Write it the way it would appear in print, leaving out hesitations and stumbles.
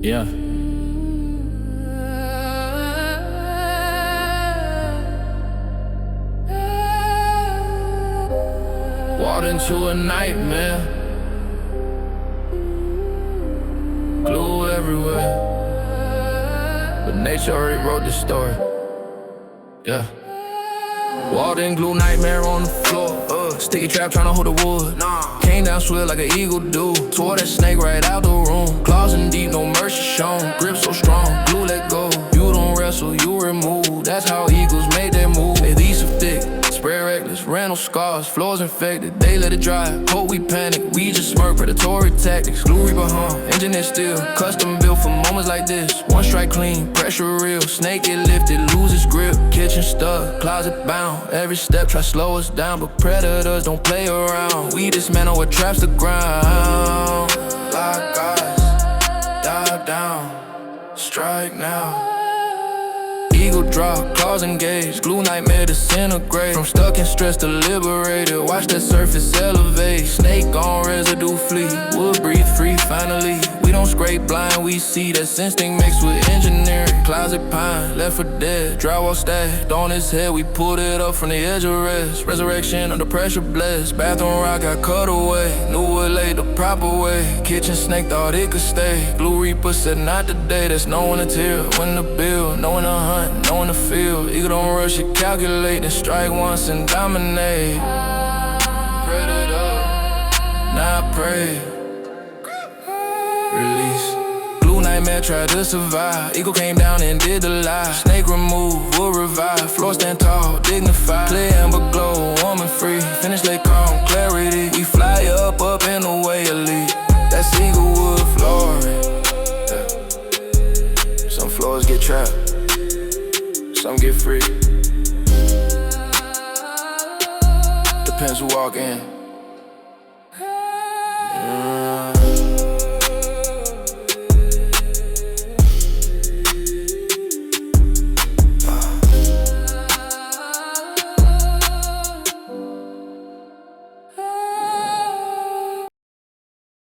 Yeah. Walked into a nightmare, glue everywhere, but nature already wrote this story. Yeah. Walked in, glue nightmare on the floor. Sticky trap tryna hold the wood. Came down swift like an eagle do. Tore that snake right out the room. Claws in deep, no mercy shown. Grip so strong, glue let go. You don't wrestle, you remove. That's how eagles make their move. They these so thick, spread reckless, random scars, floors infected. They let it dry, hope we panic. We just smirk, predatory tactics. Glue reaper hum, engineer steel. Custom built for moments like this. One strike clean, pressure real. Snake get lifted, lose its grip. Kitchen stuck, closet bound. Every step try slow us down, but predators don't play around. We dismantle what traps the ground. Lock eyes, dive down, strike now. Eagle drop, claws engaged, glue nightmare disintegrate. From stuck in stress to liberated, watch that surface elevate. Snake on residue flee, wood breathe free finally. We don't scrape blind, we see that's instinct mixed with engineering. Closet pine, left for dead, drywall stacked on his head. We pulled it up from the edge of rest. Resurrection under pressure blessed. Bathroom rock got cut away, knew it laid the proper way. Kitchen snake thought it could stay. Glue reaper said not today. That's knowing the tear, when to build, knowing the hunt, knowing the field. Eagle don't rush it, calculate, then strike once and dominate. Predator, not prey. Release. Glue nightmare tried to survive. Eagle came down and did the lie. Snake remove, will revive. Floor stand tall, dignified. Clear amber glow, warm and free. Finish lay calm, clarity. We fly up in the way elite. That's Eaglewood flooring. Yeah. Some floors get trapped, some get free. Depends who walk in.